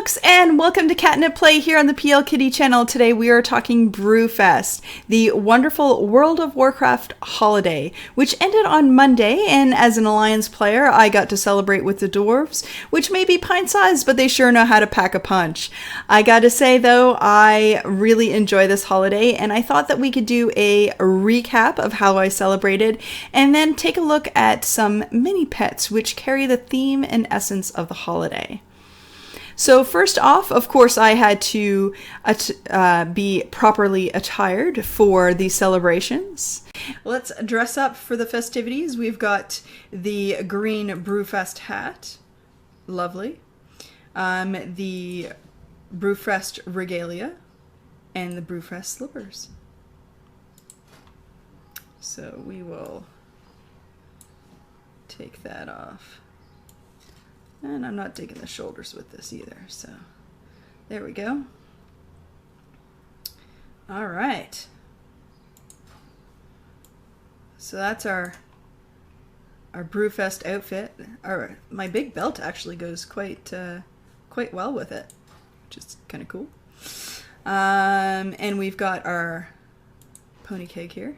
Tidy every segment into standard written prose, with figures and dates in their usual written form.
folks, and welcome to Catnip Play here on the PLKitty channel. Today we are talking Brewfest, the wonderful World of Warcraft holiday, which ended on Monday, and as an Alliance player, I got to celebrate with the dwarves, which may be pint-sized, but they sure know how to pack a punch. I gotta say though, I really enjoy this holiday, and I thought that we could do a recap of how I celebrated, and then take a look at some mini pets which carry the theme and essence of the holiday. So first off, of course, I had to be properly attired for the celebrations. Let's dress up for the festivities. We've got the green Brewfest hat. Lovely. The Brewfest regalia and the Brewfest slippers. So we will take that off. And I'm not digging the shoulders with this either, so there we go. All right. So that's our Brewfest outfit. My big belt actually goes quite well with it, which is kind of cool. And we've got our pony keg here.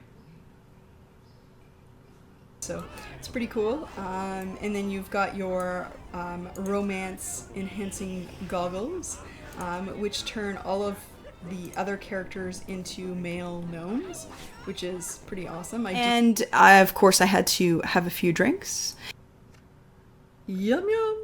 So it's pretty cool. And then you've got your romance enhancing goggles, which turn all of the other characters into male gnomes, which is pretty awesome. And of course I had to have a few drinks. Yum yum!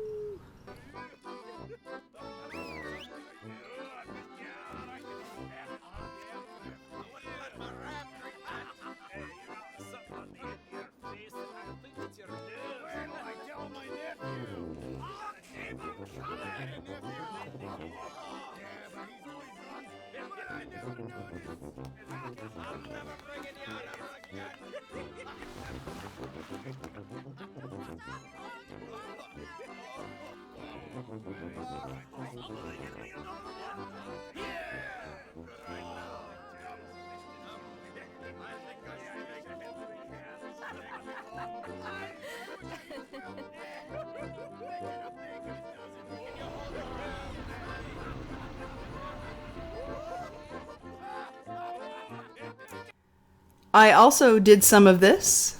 I also did some of this.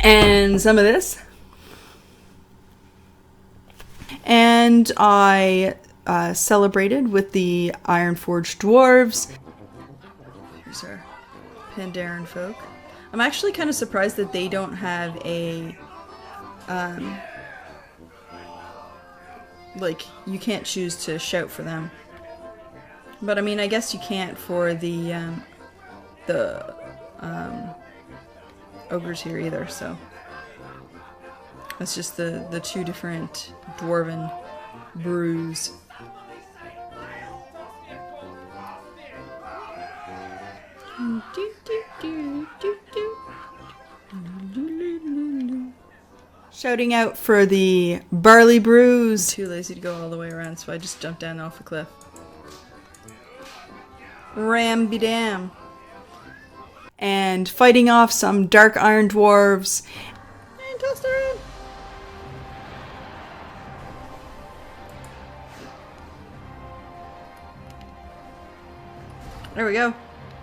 And some of this. And I celebrated with the Ironforged dwarves. Here's our Pandaren folk. I'm actually kind of surprised that they don't have a like, you can't choose to shout for them. But I mean, I guess you can't for the ogres here either, so that's just the two different dwarven brews. Shouting out for the barley brews. Too lazy to go all the way around, so I just jumped down off a cliff. Ram-be-dam. And fighting off some dark iron dwarves. And tossed around. There we go.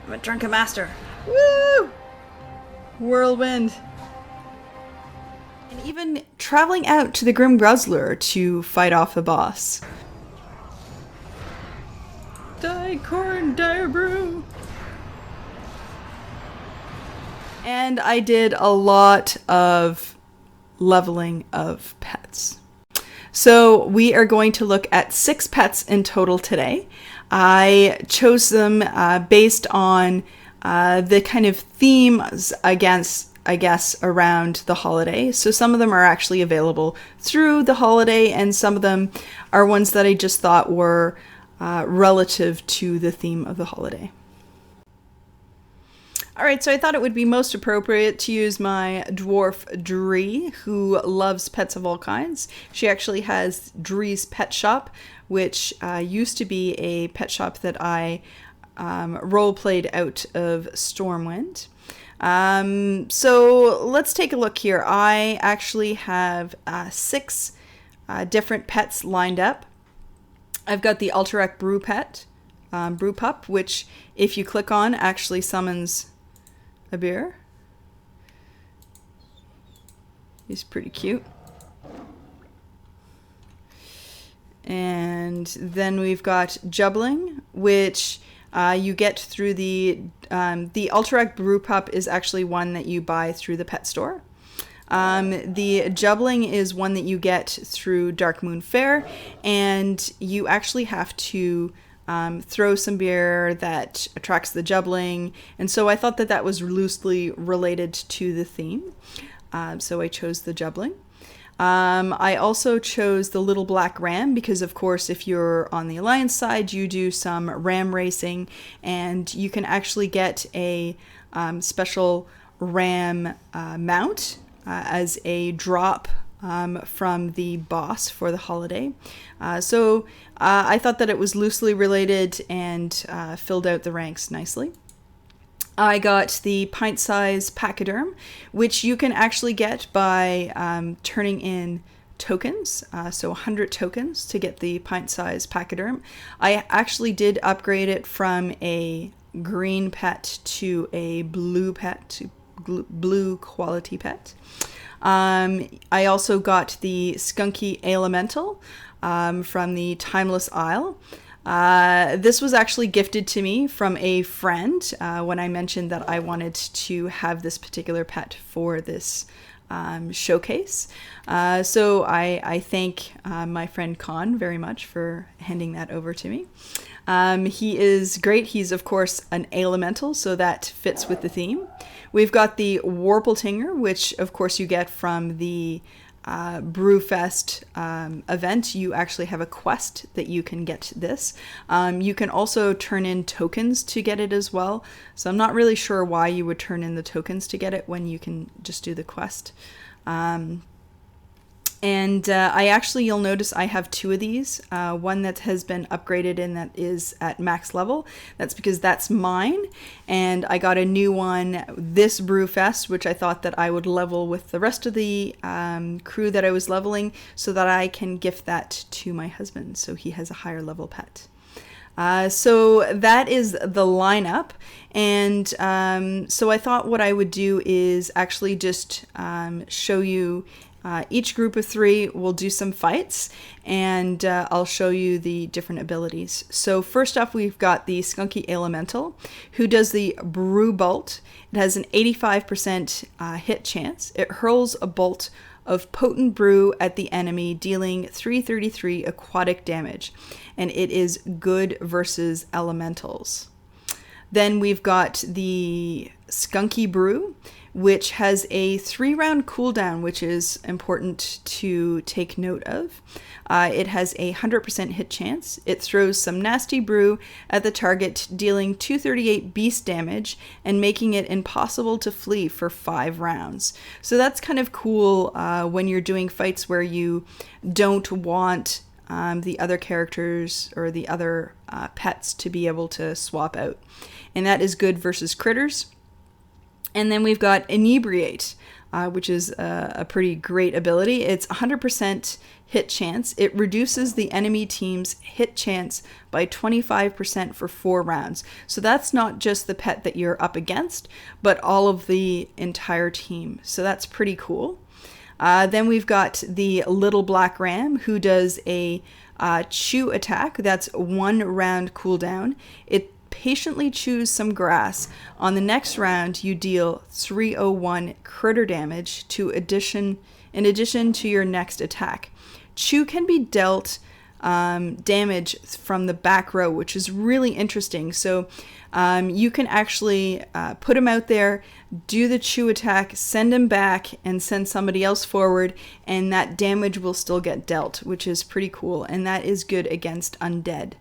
I'm a drunken master. Woo! Whirlwind. And even traveling out to the Grim Guzzler to fight off the boss. Die corn, die brew. And I did a lot of leveling of pets. So we are going to look at 6 pets in total today. I chose them based on the kind of themes against, I guess, around the holiday. So some of them are actually available through the holiday, and some of them are ones that I just thought were relative to the theme of the holiday. Alright, so I thought it would be most appropriate to use my dwarf Dree, who loves pets of all kinds. She actually has Dree's Pet Shop, which used to be a pet shop that I role-played out of Stormwind. So let's take a look here. I actually have 6 different pets lined up. I've got the Alterac Brew Pet, Brew Pup, which if you click on actually summons a beer. He's pretty cute. And then we've got Jubbling, which you get through the Alterac Brew Pup is actually one that you buy through the pet store. The Jubbling is one that you get through Dark Moon Fair, and you actually have to throw some beer that attracts the Jubbling, and so I thought that that was loosely related to the theme, so I chose the Jubbling. I also chose the Little Black Ram because, of course, if you're on the Alliance side, you do some ram racing, and you can actually get a special ram mount as a drop from the boss for the holiday. So I thought that it was loosely related and filled out the ranks nicely. I got the pint-size pachyderm, which you can actually get by turning in tokens, so 100 tokens to get the pint-size pachyderm. I actually did upgrade it from a green pet to a blue pet, to blue quality pet. I also got the Skunky Elemental from the Timeless Isle. This was actually gifted to me from a friend when I mentioned that I wanted to have this particular pet for this showcase. So I thank my friend Con very much for handing that over to me. He is great. He's, of course, an elemental, so that fits with the theme. We've got the Warpletinger, which, of course, you get from the Brewfest event. You actually have a quest that you can get this. You can also turn in tokens to get it as well. So I'm not really sure why you would turn in the tokens to get it when you can just do the quest. I actually, you'll notice I have 2 of these. One that has been upgraded and that is at max level. That's because that's mine. And I got a new one this Brewfest, which I thought that I would level with the rest of the crew that I was leveling so that I can gift that to my husband so he has a higher level pet. So that is the lineup. And so I thought what I would do is actually just show you each group of 3 will do some fights, and I'll show you the different abilities. So first off, we've got the Skunky Elemental, who does the Brew Bolt. It has an 85% hit chance. It hurls a bolt of potent brew at the enemy, dealing 333 aquatic damage, and it is good versus elementals. Then we've got the Skunky Brew, which has a 3-round cooldown, which is important to take note of. It has a 100% hit chance. It throws some nasty brew at the target, dealing 238 beast damage and making it impossible to flee for 5 rounds. So that's kind of cool when you're doing fights where you don't want the other characters or the other pets to be able to swap out. And that is good versus critters. And then we've got Inebriate, which is a pretty great ability. It's 100% hit chance. It reduces the enemy team's hit chance by 25% for 4 rounds. So that's not just the pet that you're up against, but all of the entire team. So that's pretty cool. Then we've got the Little Black Ram, who does a chew attack. That's 1 round cooldown. It patiently chews some grass. On the next round, you deal 301 critter damage in addition to your next attack. Chew can be dealt damage from the back row, which is really interesting. So you can actually put him out there, do the chew attack, send him back, and send somebody else forward, and that damage will still get dealt, which is pretty cool, and that is good against undead.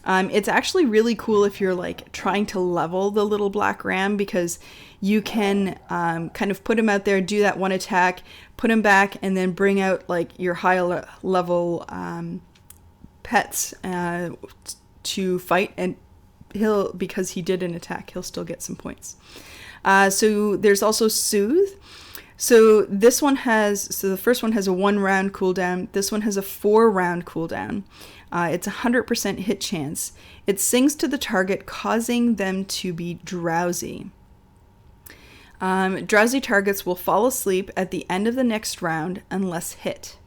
It's actually really cool if you're like trying to level the Little Black Ram, because you can kind of put him out there, do that one attack, put him back, and then bring out like your high level pets to fight, and because he did an attack, he'll still get some points. So there's also Soothe. So the first one has a 1-round cooldown. This one has a 4-round cooldown. It's a 100% hit chance. It sings to the target, causing them to be drowsy. Drowsy targets will fall asleep at the end of the next round unless hit.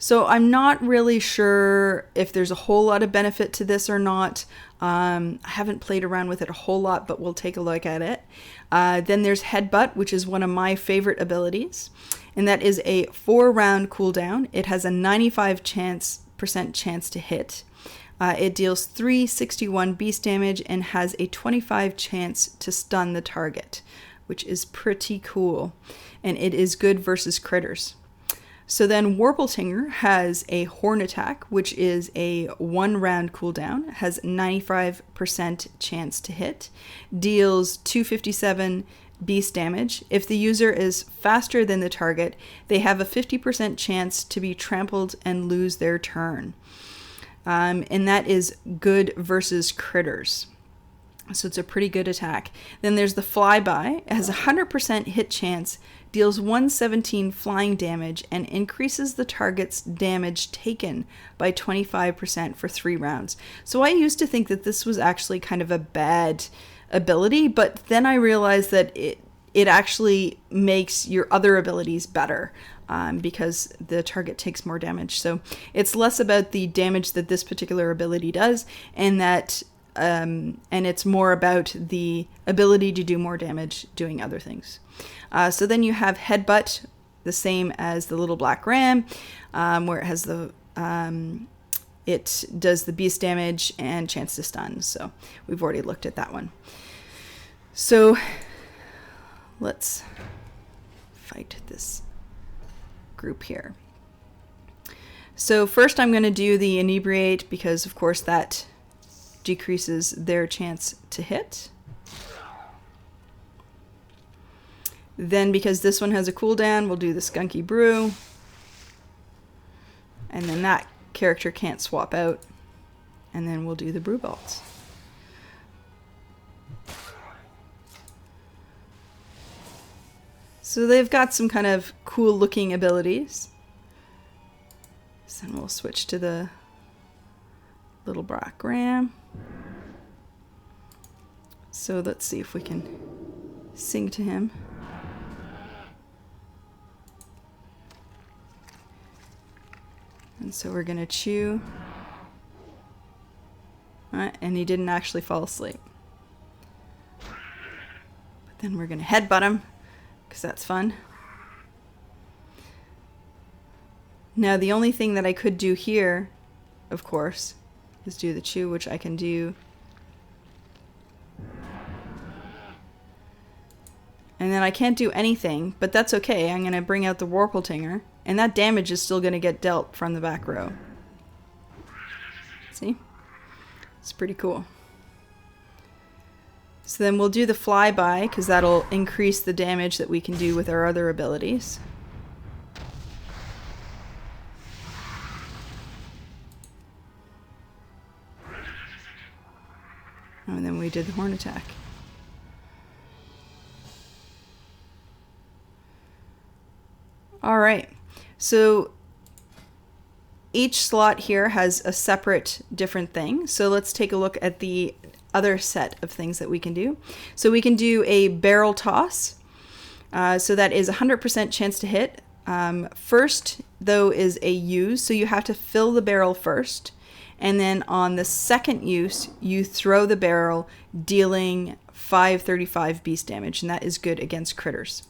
So I'm not really sure if there's a whole lot of benefit to this or not. I haven't played around with it a whole lot, but we'll take a look at it. Then there's Headbutt, which is one of my favorite abilities, and that is a 4-round cooldown. It has a 95% chance to hit. It deals 361 beast damage and has a 25 chance to stun the target, which is pretty cool, and it is good versus critters. So then Warpletinger has a Horn Attack, which is a 1-round cooldown, has 95% chance to hit, deals 257 beast damage. If the user is faster than the target, they have a 50% chance to be trampled and lose their turn. And that is good versus critters. So it's a pretty good attack. Then there's the Flyby. It has a 100% hit chance, deals 117 flying damage, and increases the target's damage taken by 25% for 3 rounds. So I used to think that this was actually kind of a bad ability, but then I realized that it actually makes your other abilities better because the target takes more damage. So it's less about the damage that this particular ability does, and it's more about the ability to do more damage doing other things. So then you have Headbutt, the same as the Little Black Ram, where it has it does the beast damage and chance to stun. So we've already looked at that one. So let's fight this group here. So first I'm going to do the Inebriate because, of course, that decreases their chance to hit. Then, because this one has a cooldown, we'll do the Skunky Brew. And then that character can't swap out. And then we'll do the Brew Bolts. So they've got some kind of cool looking abilities. So then we'll switch to the Little Black Ram. So let's see if we can sing to him. And so we're going to chew. And he didn't actually fall asleep. But then we're going to headbutt him, because that's fun. Now the only thing that I could do here, of course, is do the chew, which I can do. And then I can't do anything, but that's okay. I'm going to bring out the Warpletinger, and that damage is still going to get dealt from the back row. See? It's pretty cool. So then we'll do the Flyby, because that'll increase the damage that we can do with our other abilities. And then we did the Horn Attack. All right, so each slot here has a separate different thing. So let's take a look at the other set of things that we can do. So we can do a barrel toss. So that is 100% chance to hit. First, though, is a use. So you have to fill the barrel first. And then on the second use, you throw the barrel, dealing 535 beast damage. And that is good against critters.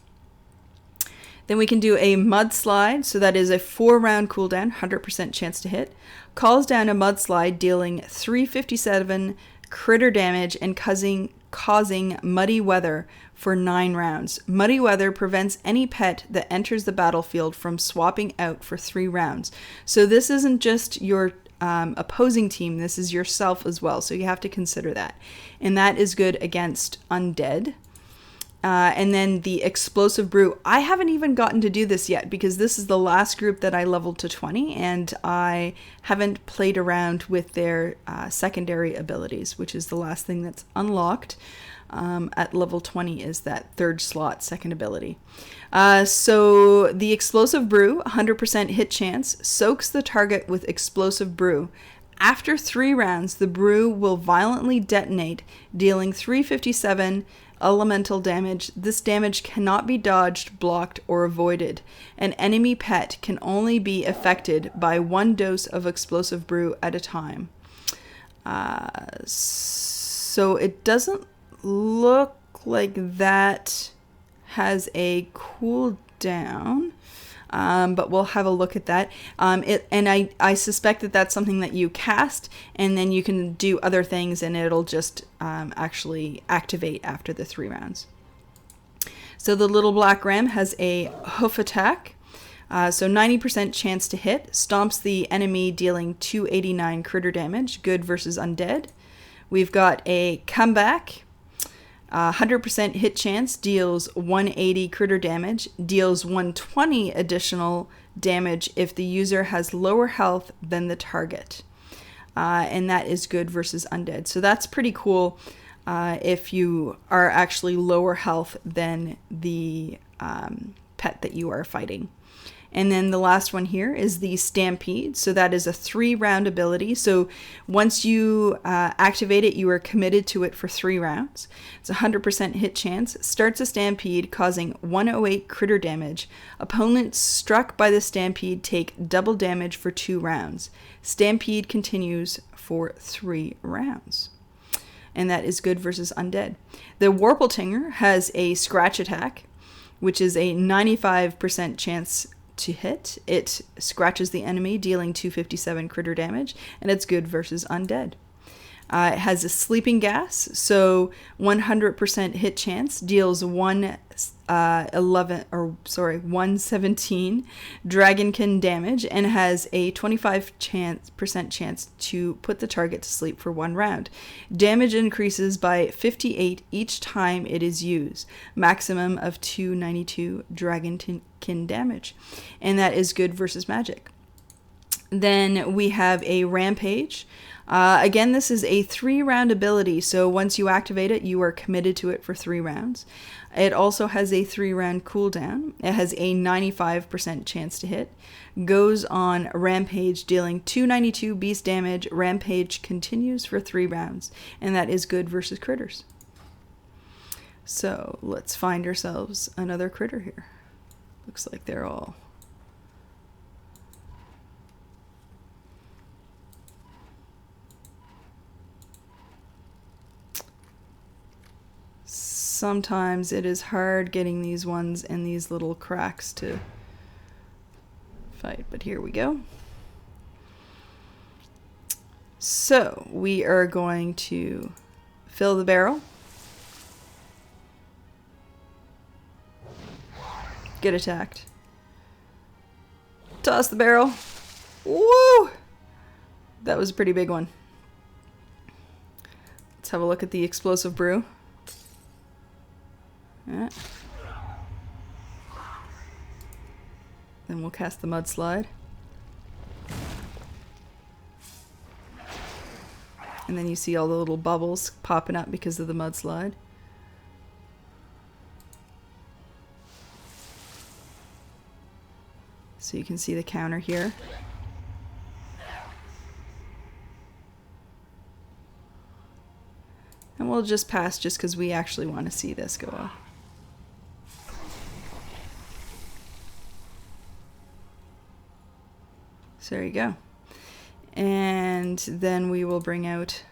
Then we can do a mudslide, so that is a 4-round cooldown, 100% chance to hit. Calls down a mudslide, dealing 357 critter damage and causing muddy weather for 9 rounds. Muddy weather prevents any pet that enters the battlefield from swapping out for 3 rounds. So this isn't just your opposing team, this is yourself as well, so you have to consider that. And that is good against undead. And then the Explosive Brew. I haven't even gotten to do this yet because this is the last group that I leveled to 20 and I haven't played around with their secondary abilities, which is the last thing that's unlocked. at level 20 is that third slot, second ability. So the explosive brew, 100% hit chance, soaks the target with explosive brew. After 3 rounds, the brew will violently detonate, dealing 357 elemental damage. This damage cannot be dodged, blocked, or avoided. An enemy pet can only be affected by 1 dose of explosive brew at a time. So it doesn't look like that has a cooldown. But we'll have a look at that. I suspect that that's something that you cast, and then you can do other things, and it'll just actually activate after the 3 rounds. So the little black ram has a hoof attack. So 90% chance to hit. Stomps the enemy, dealing 289 critter damage. Good versus undead. We've got a comeback. 100% hit chance, deals 180 critter damage, deals 120 additional damage if the user has lower health than the target. And that is good versus undead. So that's pretty cool if you are actually lower health than the pet that you are fighting. And then the last one here is the Stampede. So that is a 3-round ability. So once you activate it, you are committed to it for 3 rounds. It's a 100% hit chance. Starts a Stampede, causing 108 critter damage. Opponents struck by the Stampede take double damage for 2 rounds. Stampede continues for 3 rounds. And that is good versus undead. The Warpletinger has a scratch attack, which is a 95% chance to hit. It scratches the enemy, dealing 257 critter damage, and it's good versus undead. It has a sleeping gas, so 100% hit chance, deals 117 dragonkin damage, and has a 25% chance to put the target to sleep for 1 round. Damage increases by 58 each time it is used, maximum of 292 dragonkin damage, and that is good versus magic. Then we have a Rampage. Again, this is a 3-round ability, so once you activate it, you are committed to it for 3 rounds. It also has a 3-round cooldown. It has a 95% chance to hit. Goes on Rampage, dealing 292 beast damage. Rampage continues for 3 rounds, and that is good versus critters. So let's find ourselves another critter here. Looks like they're all... Sometimes it is hard getting these ones in these little cracks to fight, but here we go. So we are going to fill the barrel, get attacked, toss the barrel. Woo! That was a pretty big one. Let's have a look at the explosive brew. Yeah. Then we'll cast the mudslide. And then you see all the little bubbles popping up because of the mudslide. So you can see the counter here. And we'll just pass just because we actually want to see this go off. So there you go. And then we will bring out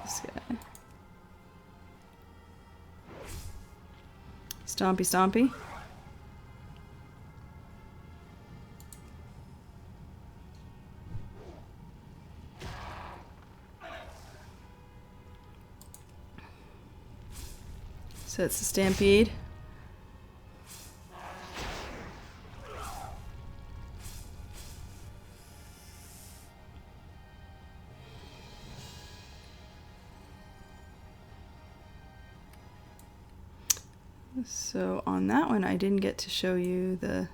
this guy. Stompy Stompy. So it's the Stampede. So on that one, I didn't get to show you the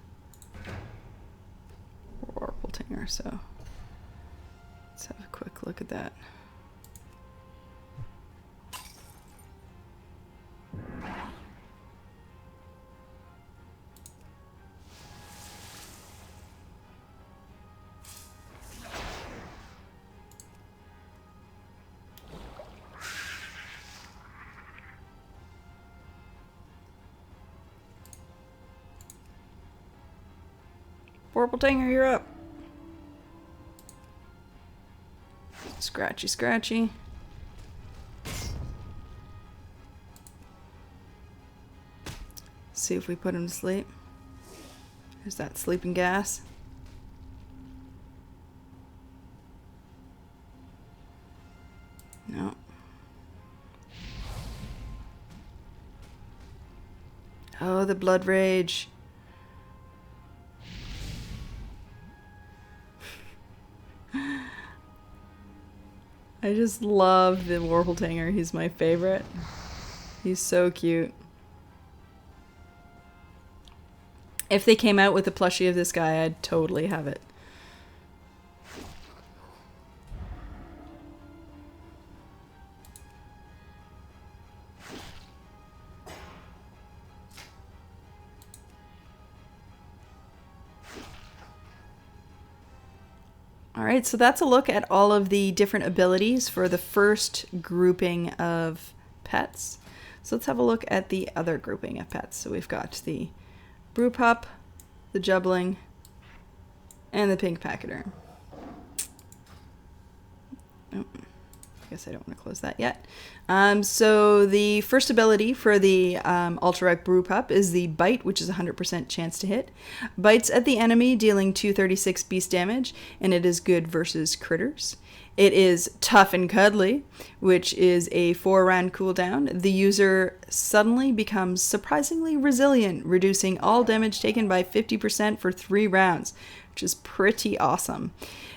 Warpletinger, so let's have a quick quick look at that. Warbletanger, you're up. Scratchy, scratchy. See if we put him to sleep. There's that sleeping gas. No. Oh, the blood rage. I just love the Warbletanger. He's my favorite. He's so cute. If they came out with a plushie of this guy, I'd totally have it. Alright, so that's a look at all of the different abilities for the first grouping of pets. So let's have a look at the other grouping of pets. So we've got the brew pup, the jubbling, and the pink pachyderm. Oh, I guess I don't want to close that yet. So the first ability for the Ultra-Rec Brew Pup is the Bite, which is a 100% chance to hit. Bites at the enemy, dealing 236 beast damage, and it is good versus critters. It is Tough and Cuddly, which is a 4-round cooldown. The user suddenly becomes surprisingly resilient, reducing all damage taken by 50% for 3 rounds, which is pretty awesome.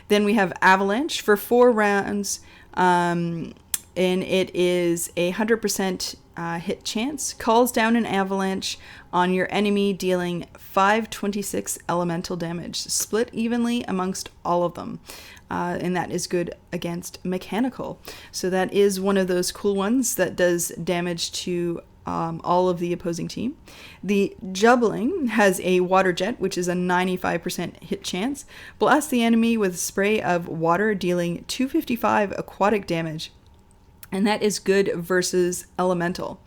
Then we have Avalanche for 4 rounds, and it is a 100% hit chance. Calls down an avalanche on your enemy, dealing 526 elemental damage, split evenly amongst all of them. And that is good against mechanical. So that is one of those cool ones that does damage to all of the opposing team. The Jubbling has a water jet, which is a 95% hit chance. Blast the enemy with a spray of water, dealing 255 aquatic damage. And that is good versus elemental.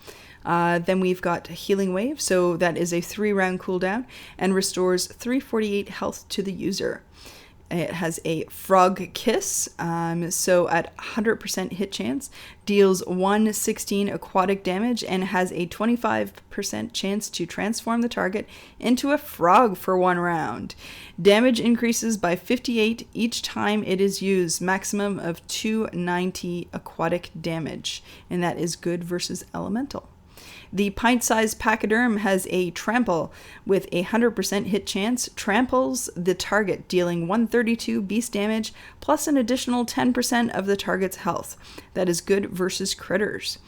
Then we've got Healing Wave, so that is a 3-round cooldown and restores 348 health to the user. It has a Frog Kiss, so at 100% hit chance, deals 116 aquatic damage and has a 25% chance to transform the target into a frog for 1 round. Damage increases by 58 each time it is used, maximum of 290 aquatic damage, and that is good versus elemental. The pint-sized pachyderm has a Trample with a 100% hit chance, tramples the target, dealing 132 beast damage plus an additional 10% of the target's health. That is good versus critters.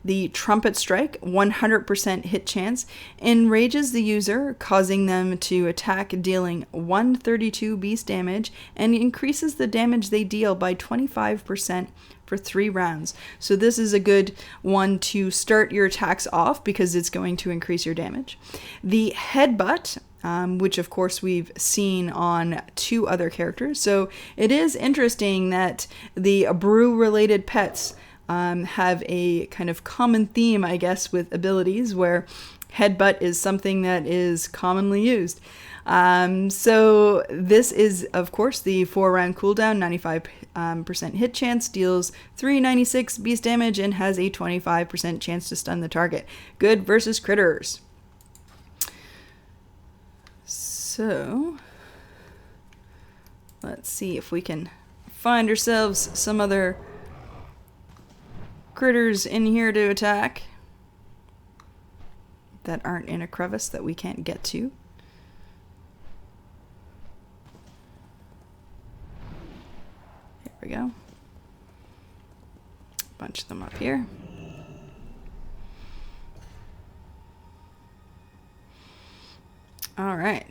The Trumpet Strike, 100% hit chance, enrages the user, causing them to attack, dealing 132 beast damage, and increases the damage they deal by 25% for 3 rounds. So this is a good one to start your attacks off because it's going to increase your damage. The Headbutt, which of course we've seen on 2 other characters. So it is interesting that the brew related pets have a kind of common theme, I guess, with abilities where Headbutt is something that is commonly used. So this is, of course, the 4-round cooldown, 95% hit chance, deals 396 beast damage, and has a 25% chance to stun the target. Good versus critters. So let's see if we can find ourselves some other critters in here to attack that aren't in a crevice that we can't get to. Here we go. Bunch of them up here. All right.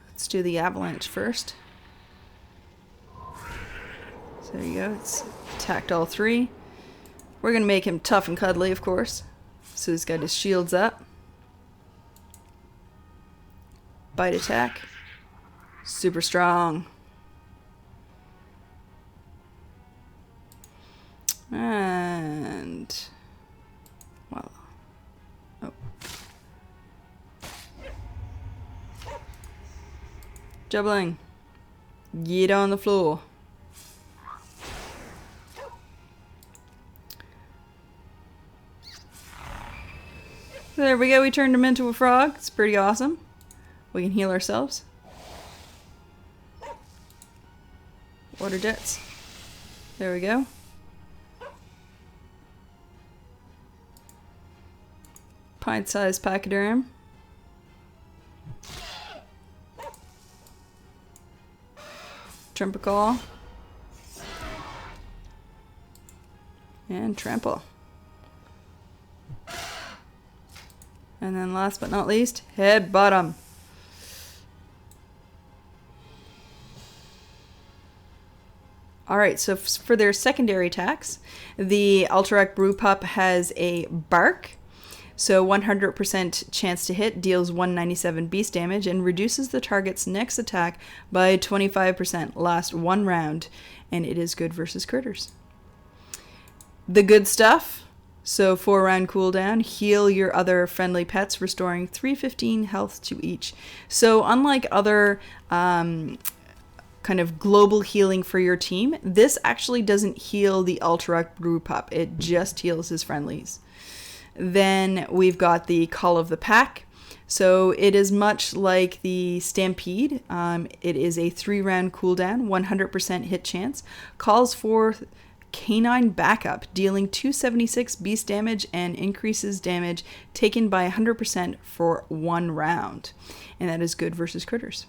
Let's do the avalanche first. So there you go. It's attacked all three. We're going to make him tough and cuddly, of course. So he's got his shields up. Bite attack. Super strong. And... well... oh. Jubbling. Get on the floor. There we go, we turned him into a frog. It's pretty awesome. We can heal ourselves. Water jets. There we go. Pint-sized pachyderm. Trample. And trample. And then last but not least, head bottom. Alright, so for their secondary attacks, the Alterac Brew Pup has a bark. So 100% chance to hit, deals 197 beast damage, and reduces the target's next attack by 25%, lasts 1 round, and it is good versus critters. The good stuff, so 4-round cooldown, heal your other friendly pets, restoring 315 health to each. So unlike other kind of global healing for your team, this actually doesn't heal the Alterac Brew Pup, it just heals his friendlies. Then we've got the Call of the Pack. So it is much like the Stampede. It is a 3-round cooldown, 100% hit chance. Calls for canine backup, dealing 276 beast damage and increases damage taken by 100% for 1 round. And that is good versus critters.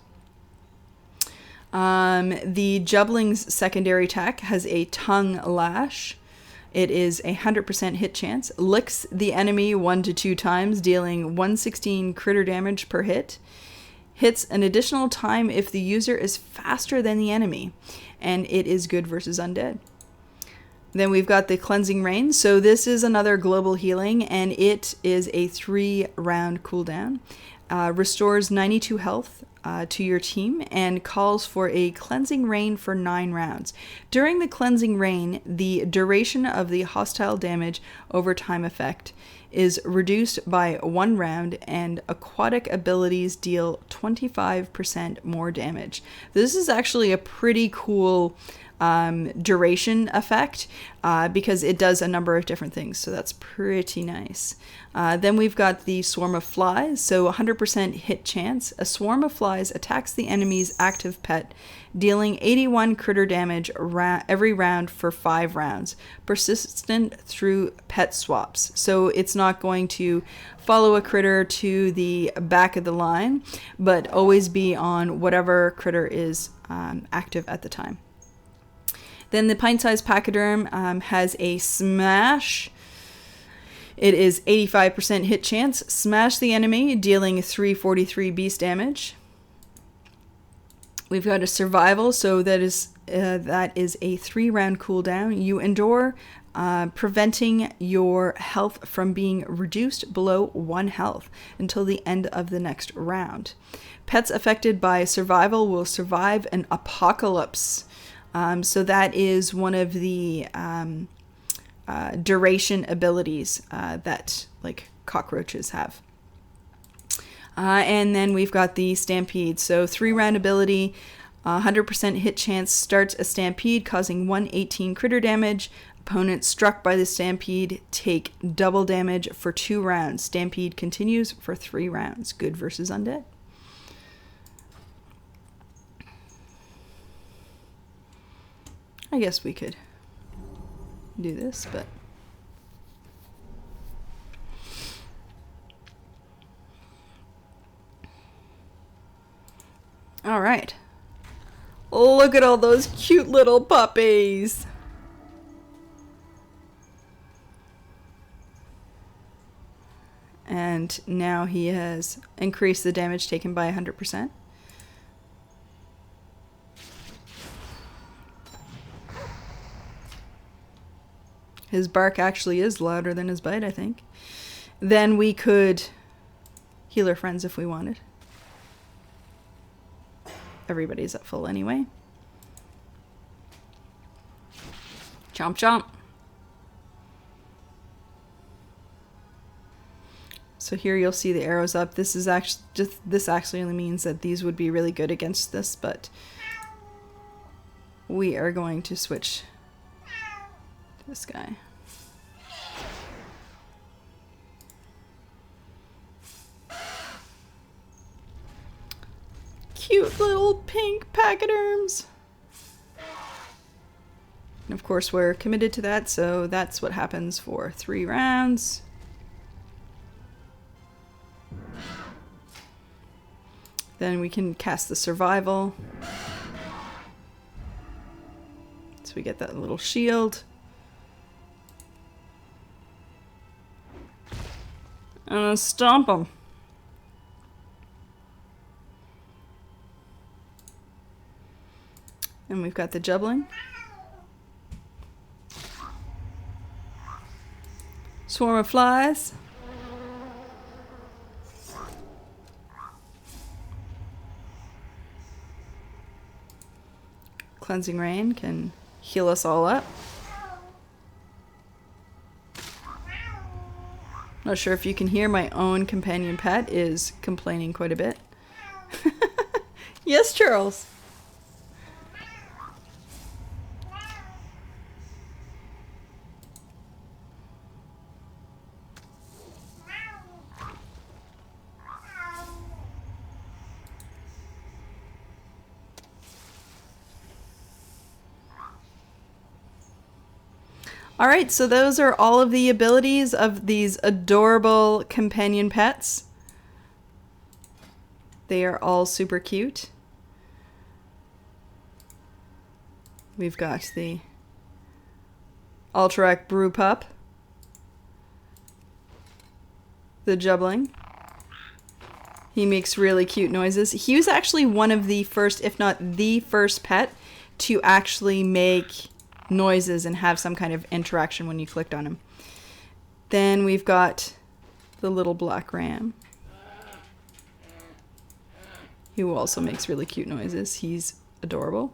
The Jubbling's secondary attack has a tongue lash. It is a 100% hit chance, licks the enemy 1 to 2 times, dealing 116 critter damage per hit. Hits an additional time if the user is faster than the enemy, and it is good versus undead. Then we've got the Cleansing Rain. So this is another global healing, and it is a 3-round cooldown. Restores 92 health to your team and calls for a Cleansing Rain for 9 rounds. During the Cleansing Rain, the duration of the hostile damage over time effect is reduced by 1 round, and aquatic abilities deal 25% more damage. This is actually a pretty cool duration effect because it does a number of different things, so that's pretty nice. Then we've got the Swarm of Flies, so 100% hit chance. A swarm of flies attacks the enemy's active pet, dealing 81 critter damage every round for 5 rounds, persistent through pet swaps. So it's not going to follow a critter to the back of the line, but always be on whatever critter is active at the time. Then the pint-sized pachyderm has a smash. It is 85% hit chance. Smash the enemy, dealing 343 beast damage. We've got a survival, so that is a 3-round cooldown. You endure, preventing your health from being reduced below 1 health until the end of the next round. Pets affected by survival will survive an apocalypse. So that is one of the duration abilities that like cockroaches have. And then we've got the Stampede. So 3-round ability, 100% hit chance, starts a Stampede causing 118 critter damage. Opponents struck by the Stampede take double damage for 2 rounds. Stampede continues for 3 rounds. Good versus undead. I guess we could do this, but... Alright. Look at all those cute little puppies! And now he has increased the damage taken by 100%. His bark actually is louder than his bite, I think. Then we could heal our friends if we wanted. Everybody's at full anyway. Chomp chomp. So here you'll see the arrows up. This actually only means that these would be really good against this, but we are going to switch to this guy. Cute little pink pachyderms. And of course we're committed to that, so that's what happens for 3 rounds. Then we can cast the survival. So we get that little shield. And stomp them. And we've got the jubbling. Swarm of flies. Cleansing Rain can heal us all up. Not sure if you can hear, my own companion pet is complaining quite a bit. Yes, Charles. Alright, so those are all of the abilities of these adorable companion pets. They are all super cute. We've got the Alterac Brew Pup, the Jubbling. He makes really cute noises. He was actually one of the first, if not the first pet to actually make noises and have some kind of interaction when you clicked on him. Then we've got the little black ram, who also makes really cute noises. He's adorable.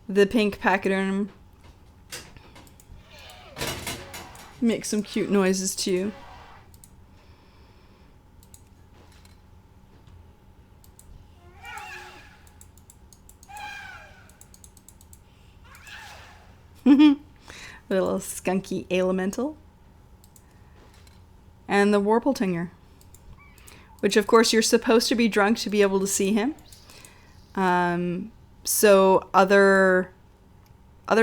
The pink pachyderm makes some cute noises too. Little skunky elemental. And the Warpletinger, which of course you're supposed to be drunk to be able to see him. So other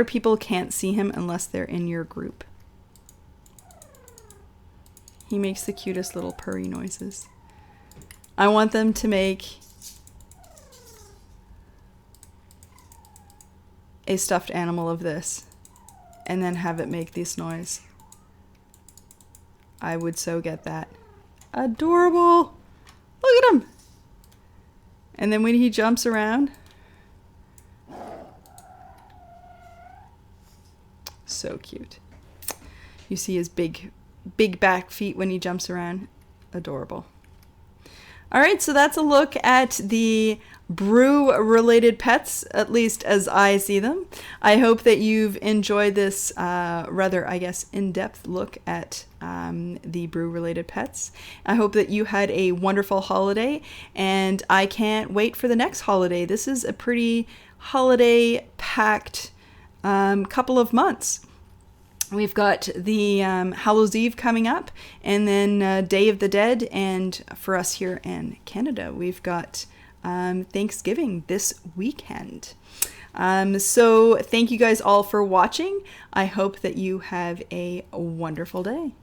people can't see him unless they're in your group. He makes the cutest little purry noises. I want them to make a stuffed animal of this and then have it make this noise. I would so get that. Adorable! Look at him! And then when he jumps around, so cute. You see his big back feet when he jumps around. Adorable. Alright, so that's a look at the brew-related pets, at least as I see them. I hope that you've enjoyed this rather, I guess, in-depth look at the brew-related pets. I hope that you had a wonderful holiday, and I can't wait for the next holiday. This is a pretty holiday-packed couple of months. We've got the Hallows Eve coming up, and then Day of the Dead, and for us here in Canada, we've got Thanksgiving this weekend. So thank you guys all for watching. I hope that you have a wonderful day.